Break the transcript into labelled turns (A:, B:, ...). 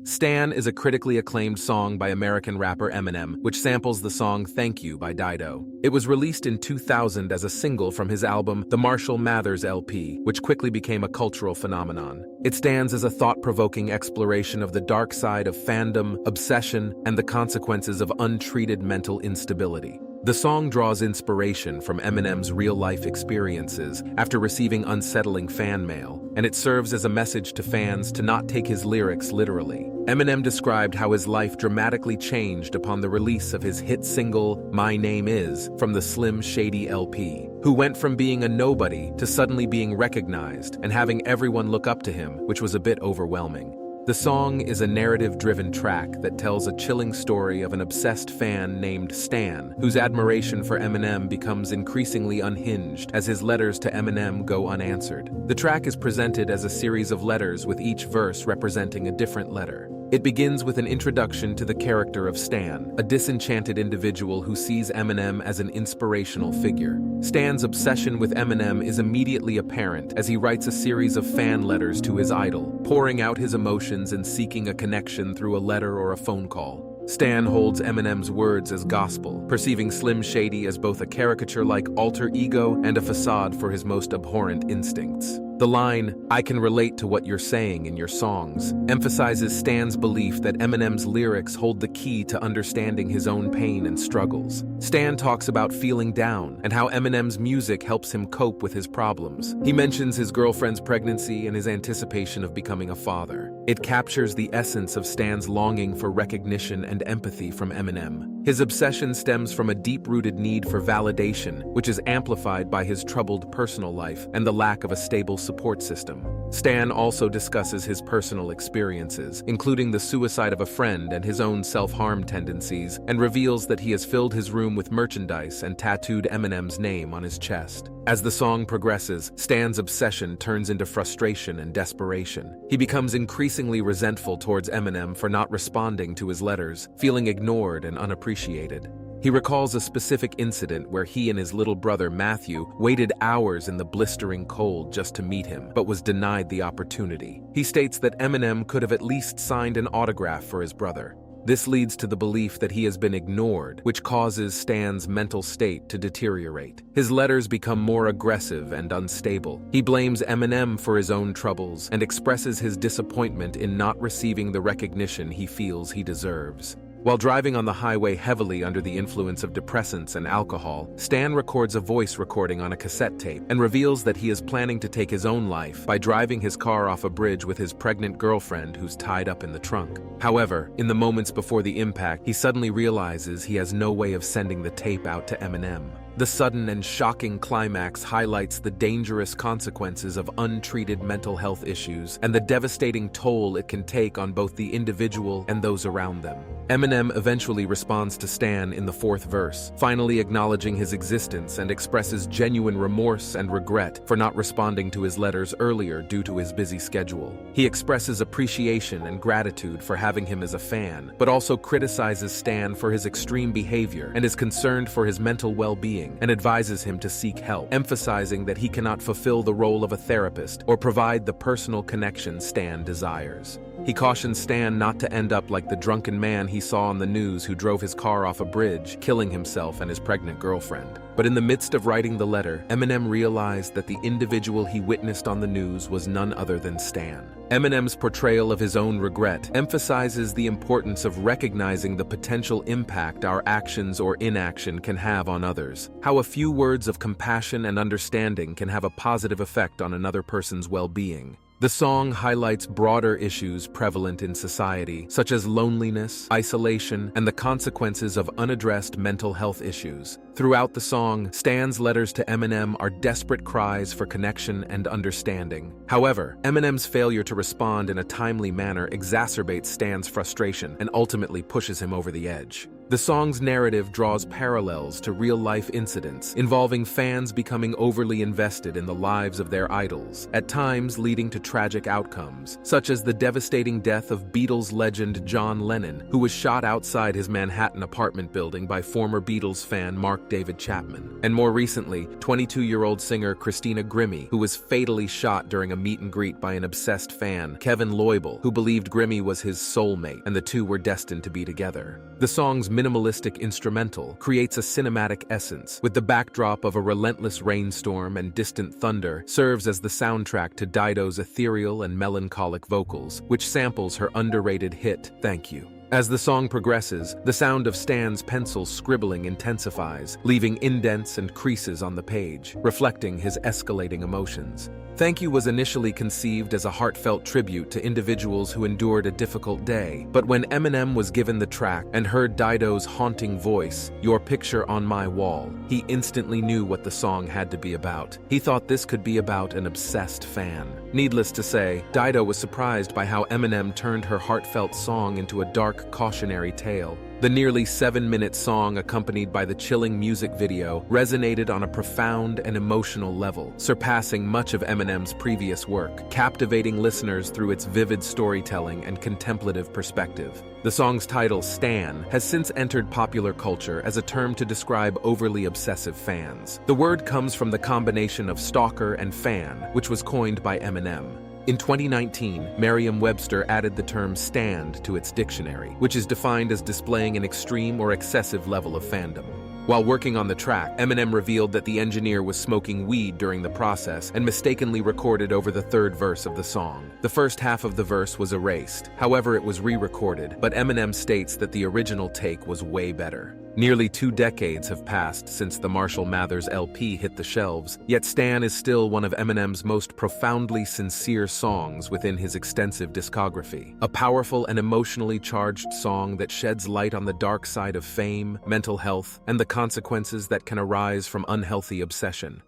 A: Stan is a critically acclaimed song by American rapper Eminem, which samples the song Thank You by Dido. It was released in 2000 as a single from his album The Marshall Mathers LP, which quickly became a cultural phenomenon. It stands as a thought-provoking exploration of the dark side of fandom, obsession, and the consequences of untreated mental instability. The song draws inspiration from Eminem's real-life experiences after receiving unsettling fan mail, and it serves as a message to fans to not take his lyrics literally. Eminem described how his life dramatically changed upon the release of his hit single, My Name Is, from the Slim Shady LP, who went from being a nobody to suddenly being recognized and having everyone look up to him, which was a bit overwhelming. The song is a narrative-driven track that tells a chilling story of an obsessed fan named Stan, whose admiration for Eminem becomes increasingly unhinged as his letters to Eminem go unanswered. The track is presented as a series of letters with each verse representing a different letter. It begins with an introduction to the character of Stan, a disenchanted individual who sees Eminem as an inspirational figure. Stan's obsession with Eminem is immediately apparent as he writes a series of fan letters to his idol, pouring out his emotions and seeking a connection through a letter or a phone call. Stan holds Eminem's words as gospel, perceiving Slim Shady as both a caricature-like alter ego and a facade for his most abhorrent instincts. The line, "I can relate to what you're saying in your songs," emphasizes Stan's belief that Eminem's lyrics hold the key to understanding his own pain and struggles. Stan talks about feeling down and how Eminem's music helps him cope with his problems. He mentions his girlfriend's pregnancy and his anticipation of becoming a father. It captures the essence of Stan's longing for recognition and empathy from Eminem. His obsession stems from a deep-rooted need for validation, which is amplified by his troubled personal life and the lack of a stable support system. Stan also discusses his personal experiences, including the suicide of a friend and his own self-harm tendencies, and reveals that he has filled his room with merchandise and tattooed Eminem's name on his chest. As the song progresses, Stan's obsession turns into frustration and desperation. He becomes increasingly resentful towards Eminem for not responding to his letters, feeling ignored and unappreciated. He recalls a specific incident where he and his little brother Matthew waited hours in the blistering cold just to meet him, but was denied the opportunity. He states that Eminem could have at least signed an autograph for his brother. This leads to the belief that he has been ignored, which causes Stan's mental state to deteriorate. His letters become more aggressive and unstable. He blames Eminem for his own troubles and expresses his disappointment in not receiving the recognition he feels he deserves. While driving on the highway heavily under the influence of depressants and alcohol, Stan records a voice recording on a cassette tape and reveals that he is planning to take his own life by driving his car off a bridge with his pregnant girlfriend who's tied up in the trunk. However, in the moments before the impact, he suddenly realizes he has no way of sending the tape out to Eminem. The sudden and shocking climax highlights the dangerous consequences of untreated mental health issues and the devastating toll it can take on both the individual and those around them. Eminem eventually responds to Stan in the fourth verse, finally acknowledging his existence and expresses genuine remorse and regret for not responding to his letters earlier due to his busy schedule. He expresses appreciation and gratitude for having him as a fan, but also criticizes Stan for his extreme behavior and is concerned for his mental well-being and advises him to seek help, emphasizing that he cannot fulfill the role of a therapist or provide the personal connection Stan desires. He cautions Stan not to end up like the drunken man he saw on the news who drove his car off a bridge, killing himself and his pregnant girlfriend. But in the midst of writing the letter, Eminem realized that the individual he witnessed on the news was none other than Stan. Eminem's portrayal of his own regret emphasizes the importance of recognizing the potential impact our actions or inaction can have on others, how a few words of compassion and understanding can have a positive effect on another person's well-being. The song highlights broader issues prevalent in society, such as loneliness, isolation, and the consequences of unaddressed mental health issues. Throughout the song, Stan's letters to Eminem are desperate cries for connection and understanding. However, Eminem's failure to respond in a timely manner exacerbates Stan's frustration and ultimately pushes him over the edge. The song's narrative draws parallels to real-life incidents involving fans becoming overly invested in the lives of their idols, at times leading to tragic outcomes, such as the devastating death of Beatles legend John Lennon, who was shot outside his Manhattan apartment building by former Beatles fan Mark David Chapman. And more recently, 22-year-old singer Christina Grimmie, who was fatally shot during a meet and greet by an obsessed fan, Kevin Loibl, who believed Grimmie was his soulmate, and the two were destined to be together. The song's minimalistic instrumental creates a cinematic essence, with the backdrop of a relentless rainstorm and distant thunder serves as the soundtrack to Dido's ethereal and melancholic vocals, which samples her underrated hit, Thank You. As the song progresses, the sound of Stan's pencil scribbling intensifies, leaving indents and creases on the page, reflecting his escalating emotions. Thank You was initially conceived as a heartfelt tribute to individuals who endured a difficult day, but when Eminem was given the track and heard Dido's haunting voice, Your Picture on My Wall, he instantly knew what the song had to be about. He thought this could be about an obsessed fan. Needless to say, Dido was surprised by how Eminem turned her heartfelt song into a dark, cautionary tale. The nearly 7-minute song, accompanied by the chilling music video, resonated on a profound and emotional level, surpassing much of Eminem's previous work, captivating listeners through its vivid storytelling and contemplative perspective. The song's title, Stan, has since entered popular culture as a term to describe overly obsessive fans. The word comes from the combination of stalker and fan, which was coined by Eminem. In 2019, Merriam-Webster added the term stand to its dictionary, which is defined as displaying an extreme or excessive level of fandom. While working on the track, Eminem revealed that the engineer was smoking weed during the process and mistakenly recorded over the third verse of the song. The first half of the verse was erased, however it was re-recorded, but Eminem states that the original take was way better. Nearly 2 decades have passed since the Marshall Mathers LP hit the shelves, yet Stan is still one of Eminem's most profoundly sincere songs within his extensive discography. A powerful and emotionally charged song that sheds light on the dark side of fame, mental health, and the consequences that can arise from unhealthy obsession.